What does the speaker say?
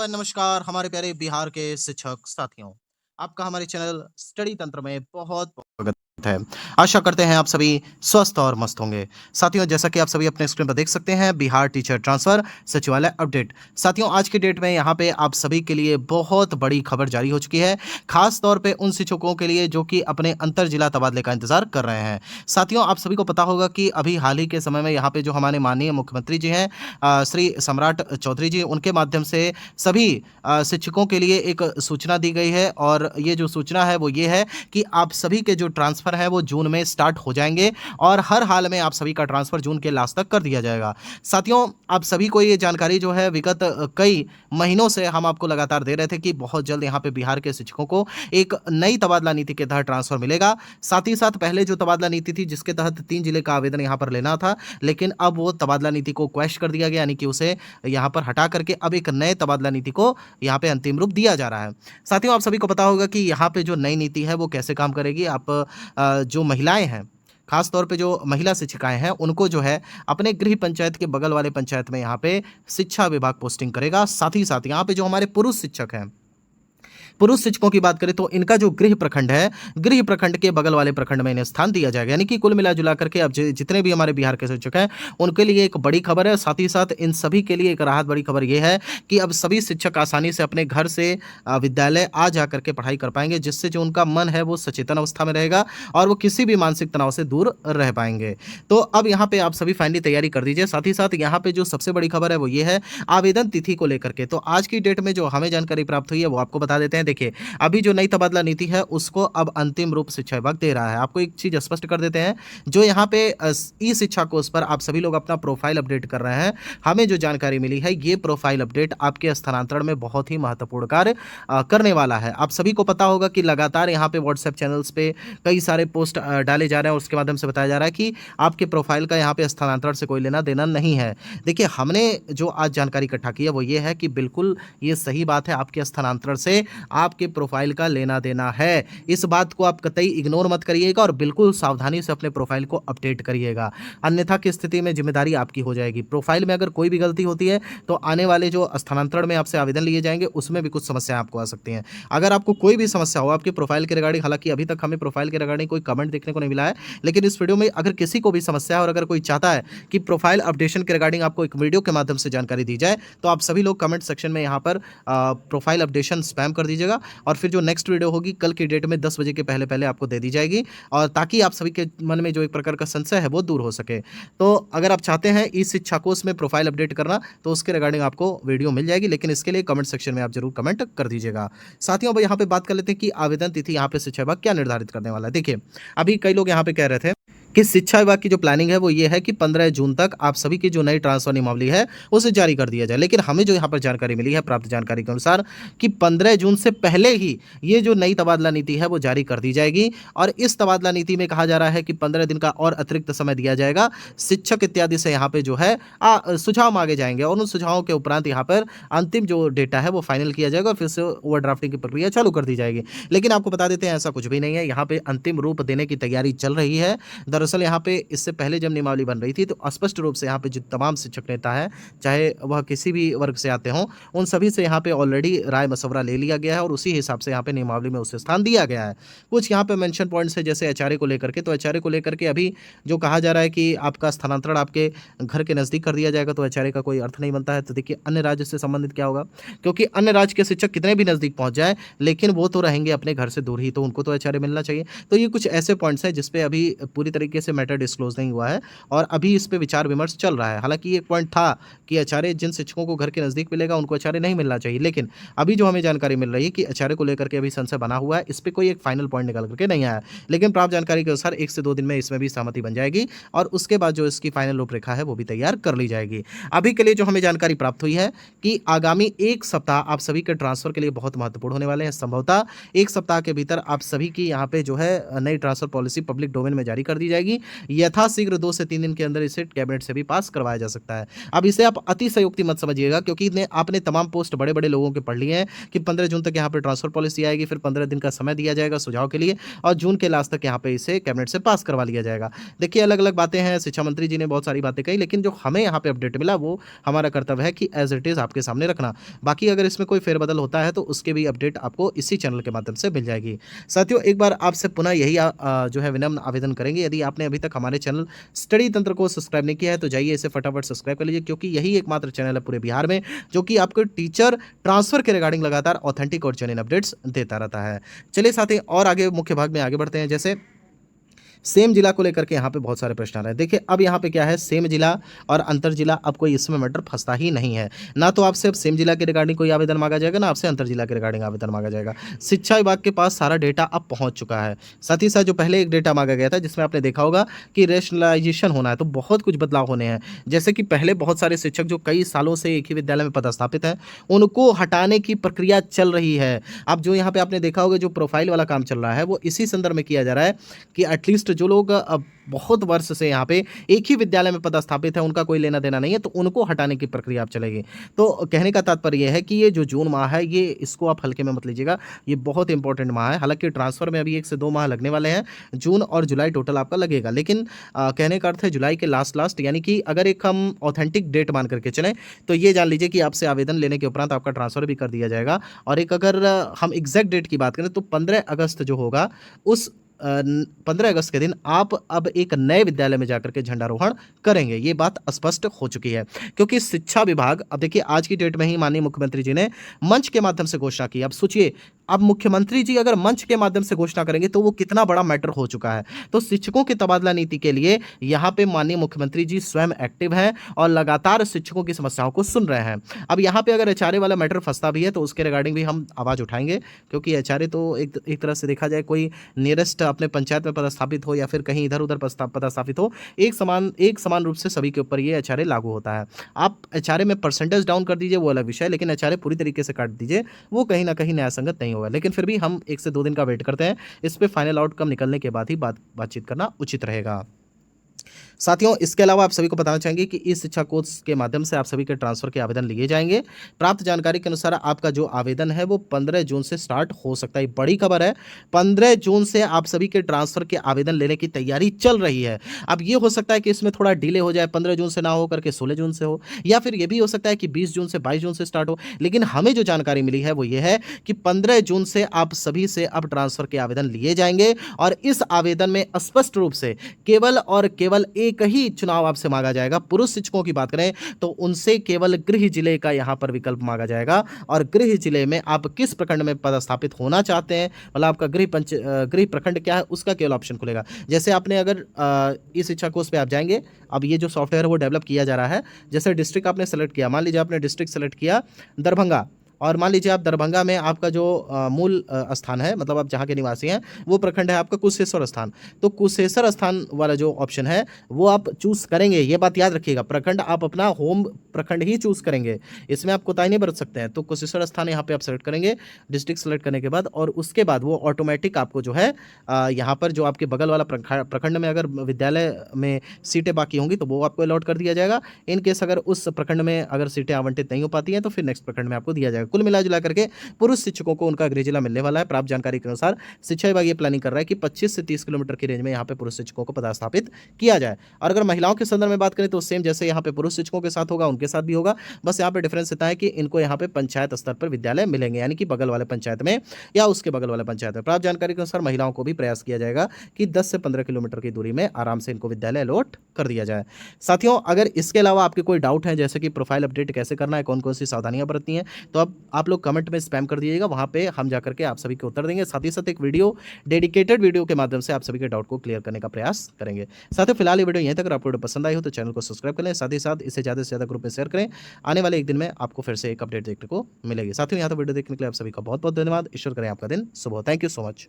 नमस्कार हमारे प्यारे बिहार के शिक्षक साथियों। आपका हमारे चैनल स्टडी तंत्र में बहुत स्वागत है। आशा करते हैं आप सभी स्वस्थ और मस्त होंगे। साथियों, जैसा कि आप सभी अपने स्क्रीन पर देख सकते हैं, बिहार टीचर ट्रांसफर सचिवालय अपडेट। साथियों, आज की डेट में यहाँ पे आप सभी के लिए बहुत बड़ी खबर जारी हो चुकी है, खास तौर पे उन शिक्षकों के लिए जो कि अपने अंतर जिला तबादले का इंतजार कर रहे हैं। साथियों, आप सभी को पता होगा कि अभी हाल ही के समय में यहाँ पे जो हमारे माननीय मुख्यमंत्री जी हैं, श्री सम्राट चौधरी जी, उनके माध्यम से सभी शिक्षकों के लिए एक सूचना दी गई है। और ये जो सूचना है वो ये है कि आप सभी के जो ट्रांसफ़र हैं वो जून में स्टार्ट हो जाएँगे और हर हाल में आप सभी का ट्रांसफ़र जून के लास्ट तक कर दिया जाएगा। साथियों, आप सभी को ये जानकारी जो है विगत कई महीनों से हम आपको लगातार दे रहे थे कि बहुत जल्द यहाँ पे बिहार के शिक्षकों को एक नई तबादला नीति के तहत ट्रांसफ़र मिलेगा। साथ ही साथ पहले जो तबादला नीति थी जिसके तहत 3 जिले का आवेदन यहाँ पर लेना था, लेकिन अब वो तबादला नीति को क्वैश कर दिया गया, यानी कि उसे यहाँ पर हटा करके अब एक नए तबादला नीति को यहाँ पे अंतिम रूप दिया जा रहा है। साथियों, आप सभी को पता होगा कि यहाँ पे जो नई नीति है वो कैसे काम करेगी। आप जो महिलाएँ हैं, खास तौर पे जो महिला शिक्षिकाएँ हैं, उनको जो है अपने गृह पंचायत के बगल वाले पंचायत में यहाँ पे शिक्षा विभाग पोस्टिंग करेगा। साथ ही साथ यहाँ पे जो हमारे पुरुष शिक्षक हैं, पुरुष शिक्षकों की बात करें तो इनका जो गृह प्रखंड है, गृह प्रखंड के बगल वाले प्रखंड में इन्हें स्थान दिया जाएगा। यानी कि कुल मिला-जुला करके अब जितने भी हमारे बिहार के शिक्षक हैं, उनके लिए एक बड़ी खबर है। साथ ही साथ इन सभी के लिए एक राहत बड़ी खबर ये है कि अब सभी शिक्षक आसानी से अपने घर से विद्यालय आ जा करके पढ़ाई कर पाएँगे, जिससे जो उनका मन है वो सचेतन अवस्था में रहेगा और वो किसी भी मानसिक तनाव से दूर रह पाएँगे। तो अब यहाँ पे आप सभी फाइनली तैयारी कर दीजिए। साथ ही साथ यहाँ पे जो सबसे बड़ी खबर है वो ये है आवेदन तिथि को लेकर के। तो आज की डेट में जो हमें जानकारी प्राप्त हुई है वो आपको बता देते हैं। देखिए, अभी जो नई तबादला नीति है उसको अब अंतिम रूप शिक्षा विभाग दे रहा है। आपको एक चीज़ स्पष्ट कर देते हैं, जो यहाँ पे ई शिक्षा कोष पर आप सभी लोग अपना प्रोफाइल अपडेट कर रहे हैं, हमें जो जानकारी मिली है ये प्रोफाइल अपडेट आपके स्थानांतरण में बहुत ही महत्वपूर्ण कार्य करने वाला है। आप सभी को पता होगा कि लगातार यहाँ पे व्हाट्सएप चैनल्स पे कई सारे पोस्ट डाले जा रहे हैं और उसके माध्यम से बताया जा रहा है कि आपके प्रोफाइल का यहाँ पे स्थानांतरण से कोई लेना देना नहीं है। देखिए, हमने जो आज जानकारी इकट्ठा की है वो ये है कि बिल्कुल ये सही बात है, आपके स्थानांतरण से आपके प्रोफाइल का लेना देना है। इस बात को आप कतई इग्नोर मत करिएगा और बिल्कुल सावधानी से अपने प्रोफाइल को अपडेट करिएगा, अन्यथा की स्थिति में जिम्मेदारी आपकी हो जाएगी। प्रोफाइल में अगर कोई भी गलती होती है तो आने वाले जो स्थानांतरण में आपसे आवेदन लिए जाएंगे उसमें भी कुछ समस्याएं आपको आ सकती हैं। अगर आपको कोई भी समस्या हो आपके प्रोफाइल के रिगार्डिंग, हालांकि अभी तक हमें प्रोफाइल के रिगार्डिंग कोई कमेंट देखने को नहीं मिला है, लेकिन इस वीडियो में अगर किसी को भी समस्या है और अगर कोई चाहता है कि प्रोफाइल अपडेशन के रिगार्डिंग आपको एक वीडियो के माध्यम से जानकारी दी जाए, तो आप सभी लोग कमेंट सेक्शन में यहाँ पर प्रोफाइल अपडेशन स्पैम कर दीजिएगा और फिर जो नेक्स्ट वीडियो होगी कल की डेट में 10 बजे के पहले-पहले आपको दे दी जाएगी, और ताकि आप सभी के मन में जो एक प्रकार का संशय है वो दूर हो सके। तो अगर आप चाहते हैं इस शिक्षा कोर्स में प्रोफाइल अपडेट करना तो उसके रिगार्डिंग आपको वीडियो मिल जाएगी, लेकिन इसके लिए कमेंट सेक्शन में आप जरूर कमेंट कर दीजिएगा। साथियों, अब यहाँ पे बात कर लेते हैं कि आवेदन तिथि यहाँ पे शिक्षा विभाग क्या निर्धारित करने वाला है। देखिए, अभी कई लोग यहाँ पे कह रहे थे कि शिक्षा विभाग की जो प्लानिंग है वो ये है कि 15 जून तक आप सभी की जो नई ट्रांसफर नियमावली है उसे जारी कर दिया जाए। लेकिन हमें जो यहाँ पर जानकारी मिली है, प्राप्त जानकारी के अनुसार, कि 15 जून से पहले ही ये जो नई तबादला नीति है वो जारी कर दी जाएगी। और इस तबादला नीति में कहा जा रहा है कि 15 दिन का और अतिरिक्त समय दिया जाएगा। शिक्षक इत्यादि से यहाँ पे जो है सुझाव मांगे जाएंगे और उन सुझावों के उपरांत यहाँ पर अंतिम जो डेटा है वो फाइनल किया जाएगा और फिर से ओवर ड्राफ्टिंग की प्रक्रिया चालू कर दी जाएगी। लेकिन आपको बता देते हैं ऐसा कुछ भी नहीं है, यहाँ पे अंतिम रूप देने की तैयारी चल रही है। दरअसल यहाँ पे इससे पहले जब नियमावली बन रही थी तो स्पष्ट रूप से यहाँ पे जो तमाम शिक्षक नेता हैं, चाहे वह किसी भी वर्ग से आते हों, उन सभी से यहाँ पे ऑलरेडी राय मशवरा ले लिया गया है और उसी हिसाब से यहाँ पे नियमावली में उसे स्थान दिया गया है। कुछ यहाँ पे मेंशन पॉइंट्स है जैसे एचआरए को लेकर के, तो एचआरए को लेकर के अभी जो कहा जा रहा है कि आपका स्थानांतरण आपके घर के नज़दीक कर दिया जाएगा, तो एचआरए का कोई अर्थ नहीं बनता है। तो देखिए, अन्य राज्य से संबंधित क्या होगा, क्योंकि अन्य राज्य के शिक्षक कितने भी नज़दीक पहुँच जाए लेकिन वो तो रहेंगे अपने घर से दूर ही, तो उनको तो एचआरए मिलना चाहिए। तो ये कुछ ऐसे पॉइंट्स हैं जिसपे अभी पूरी तरीके से मैटर डिस्क्लोज नहीं हुआ है और अभी इस पे विचार विमर्श चल रहा है। हालांकि एक पॉइंट था कि एचआरए जिन शिक्षकों को घर के नज़दीक मिलेगा उनको एचआरए नहीं मिलना चाहिए, लेकिन अभी जो हमें जानकारी मिल रही है कि एचआरए को लेकर के अभी संशय बना हुआ है, इस पे कोई एक फाइनल पॉइंट निकल करके नहीं आया। लेकिन प्राप्त जानकारी के अनुसार 1 से 2 दिन में इसमें भी सहमति बन जाएगी और उसके बाद जो इसकी फाइनल रूपरेखा है वो भी तैयार कर ली जाएगी। अभी के लिए जो हमें जानकारी प्राप्त हुई है कि आगामी 1 सप्ताह आप सभी के ट्रांसफर के लिए बहुत महत्वपूर्ण होने वाले हैं। संभवतः 1 सप्ताह के भीतर आप सभी की यहाँ पे जो है नई ट्रांसफर पॉलिसी पब्लिक डोमेन में जारी कर दी जाएगी। जाएगी। यथाशीघ्र 2 से 3 दिन के अंदर इसे कैबिनेट से भी पास करवाया जा सकता है। अब इसे आप अतिशयोक्ति मत समझिएगा, क्योंकि ने आपने तमाम पोस्ट बड़े-बड़े लोगों के पढ़ लिए हैं कि 15 जून तक यहाँ पे ट्रांसफर पॉलिसी आएगी, फिर 15 दिन का समय दिया जाएगा सुझाव के लिए और जून के लास्ट तक यहाँ पे इसे कैबिनेट से पास करवा लिया जाएगा। देखिए, अलग-अलग बातें हैं, शिक्षा मंत्री जी ने बहुत सारी बातें कही, लेकिन जो हमें यहाँ पे अपडेट मिला वो हमारा कर्तव्य है कि एज़ इट इज़ आपके सामने रखना। बाकी अगर इसमें कोई फेरबदल होता है तो उसके भी अपडेट आपको इसी चैनल के माध्यम से मिल जाएगी। साथियों, एक बार आपसे पुनः यही जो है विनम्र आवेदन करेंगे, यदि आपने अभी तक हमारे चैनल स्टडी तंत्र को सब्सक्राइब नहीं किया है तो जाइए इसे फटाफट सब्सक्राइब कर लीजिए, क्योंकि यही एकमात्र चैनल है पूरे बिहार में जो कि आपको टीचर ट्रांसफर के रिगार्डिंग लगातार ऑथेंटिक और जेन्युइन अपडेट्स देता रहता है। चलिए साथी, और आगे मुख्य भाग में आगे बढ़ते हैं। जैसे सेम जिला को लेकर के यहाँ पे बहुत सारे प्रश्न आ रहे हैं। देखिए, अब यहाँ पे क्या है, सेम जिला और अंतर जिला, अब कोई इसमें मैटर फंसता ही नहीं है। ना तो आपसे अब सेम जिला के रिगार्डिंग कोई आवेदन मांगा जाएगा, ना आपसे अंतर जिला के रिगार्डिंग आवेदन मांगा जाएगा। शिक्षा विभाग के पास सारा डेटा अब पहुँच चुका है। साथ ही साथ जो पहले एक डेटा मांगा गया था जिसमें आपने देखा होगा कि रेशनलाइजेशन होना है, तो बहुत कुछ बदलाव होने हैं। जैसे कि पहले बहुत सारे शिक्षक जो कई सालों से एक ही विद्यालय में पदस्थापित हैं, उनको हटाने की प्रक्रिया चल रही है। अब जो यहाँ पे आपने देखा होगा जो प्रोफाइल वाला काम चल रहा है, वो इसी संदर्भ में किया जा रहा है कि एटलीस्ट जो लोग बहुत वर्ष से यहाँ पे एक ही विद्यालय में पदस्थापित है, उनका कोई लेना देना नहीं है, तो उनको हटाने की प्रक्रिया अब चलेगी। तो कहने का तात्पर्य ये है कि ये जो जून माह है, ये इसको आप हल्के में मत लीजिएगा, ये बहुत इंपॉर्टेंट माह है। हालांकि ट्रांसफर में अभी 1 से 2 माह लगने वाले हैं, जून और जुलाई टोटल आपका लगेगा, लेकिन कहने का अर्थ है जुलाई के लास्ट, यानी कि अगर एक हम ऑथेंटिक डेट मान करके चलें तो ये जान लीजिए कि आपसे आवेदन लेने के उपरांत आपका ट्रांसफर भी कर दिया जाएगा। और एक अगर हम एग्जैक्ट डेट की बात करें तो 15 अगस्त जो होगा, उस 15 अगस्त के दिन आप अब एक नए विद्यालय में जाकर के झंडारोहण करेंगे। ये बात स्पष्ट हो चुकी है, क्योंकि शिक्षा विभाग, अब देखिए आज की डेट में ही माननीय मुख्यमंत्री जी ने मंच के माध्यम से घोषणा की। अब सोचिए, अब मुख्यमंत्री जी अगर मंच के माध्यम से घोषणा करेंगे तो वो कितना बड़ा मैटर हो चुका है। तो शिक्षकों की तबादला नीति के लिए यहाँ पे माननीय मुख्यमंत्री जी स्वयं एक्टिव हैं और लगातार शिक्षकों की समस्याओं को सुन रहे हैं। अब यहाँ पे अगर एचआरए वाला मैटर फंसता भी है तो उसके रिगार्डिंग भी हम आवाज़ उठाएंगे, क्योंकि एचआरए तो एक तरह से देखा जाए कोई नियरेस्ट अपने पंचायत में पदस्थापित हो या फिर कहीं इधर उधर पदस्थापित हो, एक समान रूप से सभी के ऊपर ये एचआरए लागू होता है। आप एचआरए में परसेंटेज डाउन कर दीजिए, वो अलग विषय है, लेकिन एचआरए पूरी तरीके से काट दीजिए, वो कहीं ना कहीं न्याय संगत नहीं होगा। लेकिन फिर भी हम 1 से 2 दिन का वेट करते हैं, इस पे फाइनल आउटकम निकलने के बाद ही बातचीत करना उचित रहेगा। साथियों, इसके अलावा आप सभी को बताना चाहेंगे कि इस शिक्षा कोर्स के माध्यम से आप सभी के ट्रांसफर के आवेदन लिए जाएंगे। प्राप्त जानकारी के अनुसार आपका जो आवेदन है वो 15 जून से स्टार्ट हो सकता है। बड़ी खबर है, 15 जून से आप सभी के ट्रांसफर के आवेदन लेने की तैयारी चल रही है। अब ये हो सकता है कि इसमें थोड़ा डिले हो जाए, 15 जून से ना हो करके 16 जून से हो, या फिर ये भी हो सकता है कि 20 जून से 22 जून से स्टार्ट हो। लेकिन हमें जो जानकारी मिली है वो ये है कि 15 जून से आप सभी से अब ट्रांसफर के आवेदन लिए जाएंगे और इस आवेदन में स्पष्ट रूप से केवल और केवल एक ही चुनाव आपसे मांगा जाएगा। पुरुष शिक्षकों की बात करें तो उनसे केवल गृह जिले का यहां पर विकल्प मांगा जाएगा और गृह जिले में आप किस प्रखंड में पदस्थापित होना चाहते हैं, मतलब आपका गृह प्रखंड क्या है, उसका केवल ऑप्शन खुलेगा। जैसे आपने अगर इस शिक्षा कोर्स पे आप जाएंगे, अब ये जो सॉफ्टवेयर है वो डेवलप किया जा रहा है। जैसे डिस्ट्रिक्ट आपने सेलेक्ट किया, मान लीजिए आपने डिस्ट्रिक्ट सेलेक्ट किया दरभंगा, और मान लीजिए आप दरभंगा में आपका जो मूल स्थान है, मतलब आप जहाँ के निवासी हैं, वो प्रखंड है आपका कुशेश्वर स्थान। तो कुशेश्वर स्थान वाला जो ऑप्शन है वो आप चूज़ करेंगे। ये बात याद रखिएगा, प्रखंड आप अपना होम प्रखंड ही चूज़ करेंगे, इसमें आप कोताही नहीं बरत सकते हैं। तो कुशेश्वर स्थान यहाँ पे आप सेलेक्ट करेंगे डिस्ट्रिक्ट सेलेक्ट करने के बाद, और उसके बाद वो ऑटोमेटिक आपको जो है यहाँ पर जो आपके बगल वाला प्रखंड में अगर विद्यालय में सीटें बाकी होंगी तो वो आपको अलॉट कर दिया जाएगा। इन केस अगर उस प्रखंड में अगर सीटें आवंटित नहीं हो पाती हैं तो फिर नेक्स्ट प्रखंड में आपको दिया जाएगा। कुल मिला करके पुरुष शिक्षकों को उनका गृह जिला मिलने वाला है। प्राप्त जानकारी के अनुसार शिक्षा विभाग ये प्लानिंग कर रहा है कि 25 से 30 किलोमीटर की रेंज में यहाँ पे पुरुष शिक्षकों को पदस्थापित किया जाए। और अगर महिलाओं के संदर्भ में बात करें तो सेम जैसे यहाँ पे पुरुष शिक्षकों के साथ होगा उनके साथ भी होगा, बस यहाँ पे डिफरेंस इतना है कि इनको यहाँ पे पंचायत स्तर पर विद्यालय मिलेंगे, यानी कि बगल वाले पंचायत में या उसके बगल वाले पंचायत में। प्राप्त जानकारी के अनुसार महिलाओं को भी प्रयास किया जाएगा कि 10 से 15 किलोमीटर की दूरी में आराम से इनको विद्यालय अलॉट कर दिया जाए। साथियों, अगर इसके अलावा आपके कोई डाउट है, जैसे कि प्रोफाइल अपडेट कैसे करना है, कौन कौन सी सावधानियां बरतनी है, तो अब आप लोग कमेंट में स्पैम कर दीजिएगा, वहां पे हम जाकर के आप सभी को उत्तर देंगे। साथ ही साथ एक डेडिकेटेड वीडियो के माध्यम से आप सभी के डाउट को क्लियर करने का प्रयास करेंगे। साथियों, फिलहाल ये वीडियो यहीं तक। अगर आपको वीडियो पसंद आई हो तो चैनल को सब्सक्राइब कर लें, साथ ही साथ इसे ज़्यादा से ज़्यादा ग्रुप में शेयर करें। आने वाले एक दिन में आपको फिर से एक अपडेट देखने को मिलेगी। साथियों, यहाँ तो वीडियो देखने के लिए आप सभी का बहुत बहुत धन्यवाद। ईश्वर करें आपका दिन शुभ हो। Thank you so much.